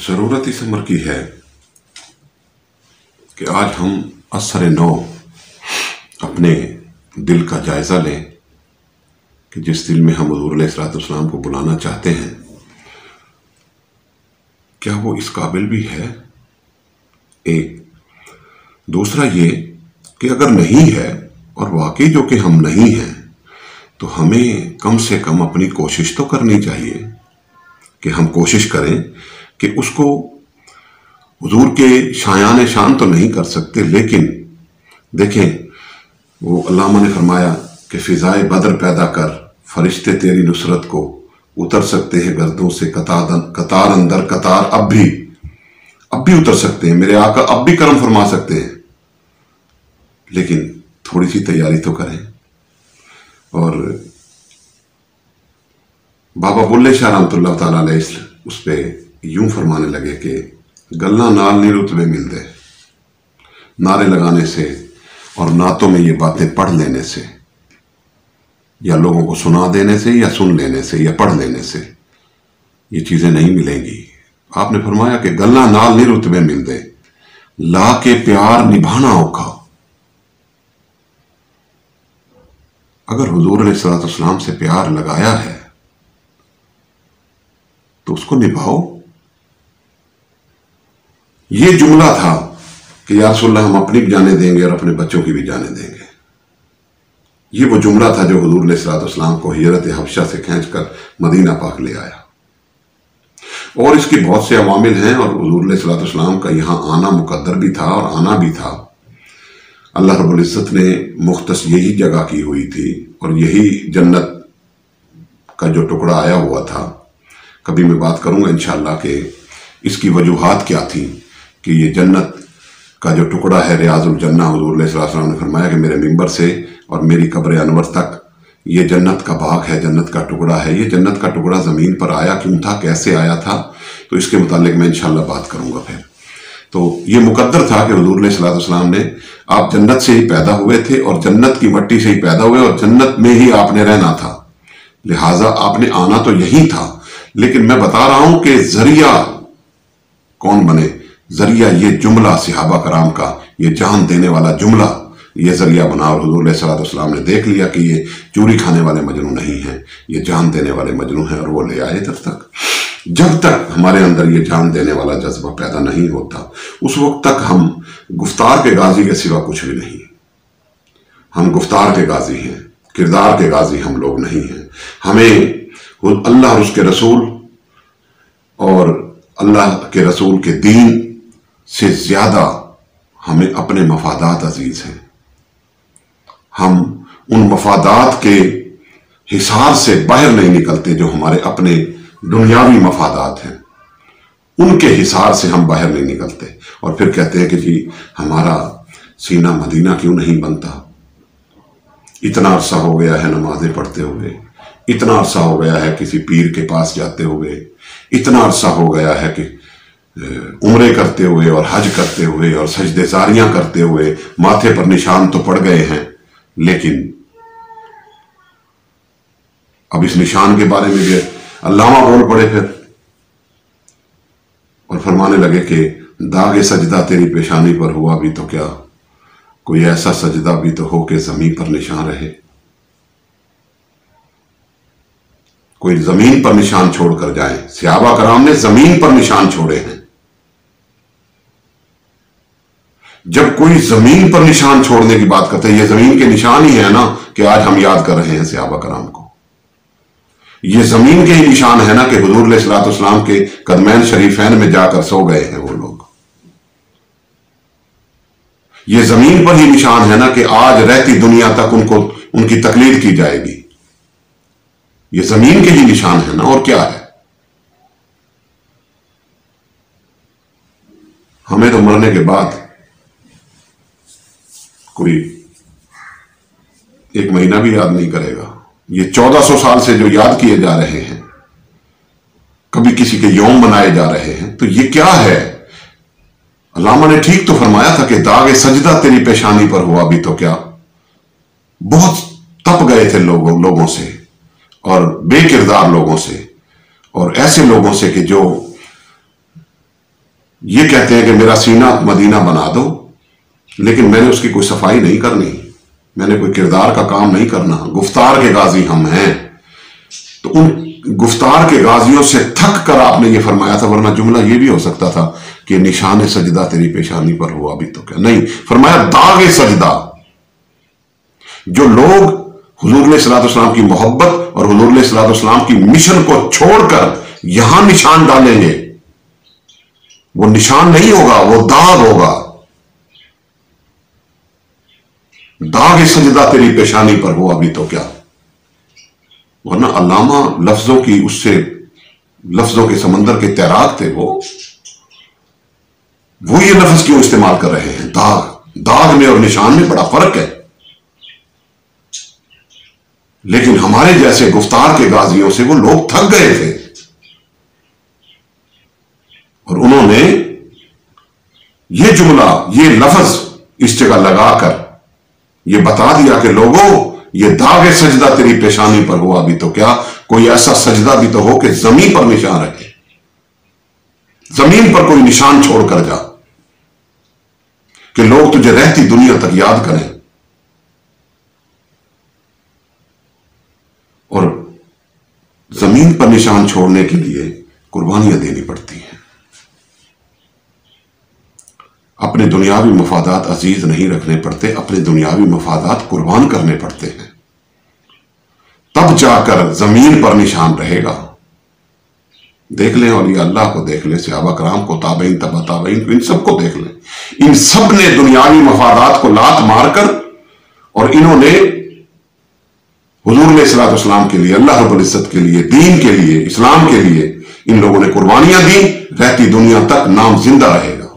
ضرورت اس امر کی ہے کہ آج ہم اثر نو اپنے دل کا جائزہ لیں کہ جس دل میں ہم حضور علیہ الصلوۃ والسلام کو بلانا چاہتے ہیں کیا وہ اس قابل بھی ہے؟ ایک دوسرا یہ کہ اگر نہیں ہے اور واقعی جو کہ ہم نہیں ہیں تو ہمیں کم سے کم اپنی کوشش تو کرنی چاہیے کہ ہم کوشش کریں کہ اس کو حضور کے شایان شان تو نہیں کر سکتے، لیکن دیکھیں وہ علامہ نے فرمایا کہ فضائے بدر پیدا کر، فرشتے تیری نصرت کو اتر سکتے ہیں گردوں سے قطار اندر قطار، اب بھی اتر سکتے ہیں، میرے آقا اب بھی کرم فرما سکتے ہیں، لیکن تھوڑی سی تیاری تو کریں۔ اور بابا بلے شاہ رحمۃ اللہ تعالیٰ علیہ اس پہ یوں فرمانے لگے کہ گلنا نال نہیں رتبے ملتے، نعرے لگانے سے اور نعتوں میں یہ باتیں پڑھ لینے سے یا لوگوں کو سنا دینے سے یا سن لینے سے یا پڑھ لینے سے یہ چیزیں نہیں ملیں گی۔ آپ نے فرمایا کہ گلنا نال نہیں رتبے ملتے، لا کے پیار نبھانا اوکھا۔ اگر حضور علیہ الصلوۃ والسلام سے پیار لگایا ہے تو اس کو نبھاؤ۔ یہ جملہ تھا کہ یا رسول اللہ ہم اپنی بھی جانے دیں گے اور اپنے بچوں کی بھی جانے دیں گے۔ یہ وہ جملہ تھا جو حضور علیہ الصلوۃ والسلام کو ہجرت حبشہ سے کھینچ کر مدینہ پاک لے آیا، اور اس کے بہت سے عوامل ہیں، اور حضور علیہ الصلوۃ والسلام کا یہاں آنا مقدر بھی تھا اور آنا بھی تھا۔ اللہ رب العزت نے مختص یہی جگہ کی ہوئی تھی اور یہی جنت کا جو ٹکڑا آیا ہوا تھا۔ کبھی میں بات کروں گا انشاءاللہ کہ اس کی وجوہات کیا تھیں کہ یہ جنت کا جو ٹکڑا ہے ریاض الجنہ، حضور علیہ السلام نے فرمایا کہ میرے ممبر سے اور میری قبر انور تک یہ جنت کا باغ ہے، جنت کا ٹکڑا ہے۔ یہ جنت کا ٹکڑا زمین پر آیا کیوں تھا، کیسے آیا تھا، تو اس کے متعلق میں انشاءاللہ بات کروں گا پھر۔ تو یہ مقدر تھا کہ حضور علیہ السلام نے، آپ جنت سے ہی پیدا ہوئے تھے اور جنت کی مٹی سے ہی پیدا ہوئے اور جنت میں ہی آپ نے رہنا تھا، لہٰذا آپ نے آنا تو یہی تھا۔ لیکن میں بتا رہا ہوں کہ ذریعہ کون بنے؟ ذریعہ یہ جملہ صحابہ کرام کا، یہ جان دینے والا جملہ یہ ذریعہ بنا، اور حضور علیہ السلام نے دیکھ لیا کہ یہ چوری کھانے والے مجنو نہیں ہیں، یہ جان دینے والے مجنو ہیں، اور وہ لے آئے۔ جب تک ہمارے اندر یہ جان دینے والا جذبہ پیدا نہیں ہوتا اس وقت تک ہم گفتار کے غازی کے سوا کچھ بھی نہیں۔ ہم گفتار کے غازی ہیں، کردار کے غازی ہم لوگ نہیں ہیں۔ ہمیں اللہ اور اس کے رسول اور اللہ کے رسول کے دین سے زیادہ ہمیں اپنے مفادات عزیز ہیں۔ ہم ان مفادات کے حصار سے باہر نہیں نکلتے جو ہمارے اپنے دنیاوی مفادات ہیں، ان کے حصار سے ہم باہر نہیں نکلتے، اور پھر کہتے ہیں کہ جی ہمارا سینہ مدینہ کیوں نہیں بنتا، اتنا عرصہ ہو گیا ہے نمازیں پڑھتے ہوئے، اتنا عرصہ ہو گیا ہے کسی پیر کے پاس جاتے ہوئے، اتنا عرصہ ہو گیا ہے کہ عمرے کرتے ہوئے اور حج کرتے ہوئے اور سجدے زاریاں کرتے ہوئے، ماتھے پر نشان تو پڑ گئے ہیں، لیکن اب اس نشان کے بارے میں بھی علامہ بول پڑے پھر، اور فرمانے لگے کہ داغ سجدہ تیری پیشانی پر ہوا بھی تو کیا، کوئی ایسا سجدہ بھی تو ہو کہ زمین پر نشان رہے۔ کوئی زمین پر نشان چھوڑ کر جائیں، صحابہ کرام نے زمین پر نشان چھوڑے ہیں۔ جب کوئی زمین پر نشان چھوڑنے کی بات کرتے ہیں، یہ زمین کے نشان ہی ہے نا کہ آج ہم یاد کر رہے ہیں صحابہ کرام کو۔ یہ زمین کے ہی نشان ہے نا کہ حضور علیہ السلام کے قدمین شریفین میں جا کر سو گئے ہیں وہ لوگ۔ یہ زمین پر ہی نشان ہے نا کہ آج رہتی دنیا تک ان کی تقلید کی جائے گی۔ یہ زمین کے ہی نشان ہے نا، اور کیا ہے؟ ہمیں تو مرنے کے بعد کوئی ایک مہینہ بھی یاد نہیں کرے گا۔ یہ 1400 سال سے جو یاد کیے جا رہے ہیں، کبھی کسی کے یوم منائے جا رہے ہیں، تو یہ کیا ہے؟ علامہ نے ٹھیک تو فرمایا تھا کہ داغ سجدہ تیری پیشانی پر ہوا بھی تو کیا۔ بہت تپ گئے تھے لوگوں سے اور بے کردار لوگوں سے اور ایسے لوگوں سے کہ جو یہ کہتے ہیں کہ میرا سینہ مدینہ بنا دو، لیکن میں نے اس کی کوئی صفائی نہیں کرنی، میں نے کوئی کردار کا کام نہیں کرنا، گفتار کے غازی ہم ہیں۔ تو ان گفتار کے غازیوں سے تھک کر آپ نے یہ فرمایا تھا، ورنہ جملہ یہ بھی ہو سکتا تھا کہ نشان سجدہ تیری پیشانی پر ہوا بھی تو کیا، نہیں، فرمایا داغ سجدہ۔ جو لوگ حضور علیہ الصلوۃ والسلام کی محبت اور حضور علیہ الصلوۃ والسلام کی مشن کو چھوڑ کر یہاں نشان ڈالیں گے، وہ نشان نہیں ہوگا، وہ داغ ہوگا۔ داغ سجدہ تیری پیشانی پر ہوا بھی تو کیا، ورنہ علامہ لفظوں کی اس سے لفظوں کے سمندر کے تیراک تھے، وہ یہ لفظ کیوں استعمال کر رہے ہیں؟ داغ میں اور نشان میں بڑا فرق ہے۔ لیکن ہمارے جیسے گفتار کے غازیوں سے وہ لوگ تھک گئے تھے، اور انہوں نے یہ جملہ، یہ لفظ اس جگہ لگا کر یہ بتا دیا کہ لوگوں، یہ داغ سجدہ تیری پیشانی پر ہوا بھی تو کیا، کوئی ایسا سجدہ بھی تو ہو کہ زمین پر نشان رکھے، زمین پر کوئی نشان چھوڑ کر جا کہ لوگ تجھے رہتی دنیا تک یاد کریں۔ اور زمین پر نشان چھوڑنے کے لیے قربانیاں دینی پڑتی ہیں، اپنے دنیاوی مفادات عزیز نہیں رکھنے پڑتے، اپنے دنیاوی مفادات قربان کرنے پڑتے ہیں، تب جا کر زمین پر نشان رہے گا۔ دیکھ لیں اولیاء اللہ کو، دیکھ لیں صحابہ کرام کو، تابعین، تبع تابعین کو، ان سب کو دیکھ لیں، ان سب نے دنیاوی مفادات کو لات مار کر، اور انہوں نے حضور علیہ الصلوۃ والسلام کے لیے، اللہ رب العزت کے لیے، دین کے لیے، اسلام کے لیے ان لوگوں نے قربانیاں دی، رہتی دنیا تک نام زندہ رہے گا۔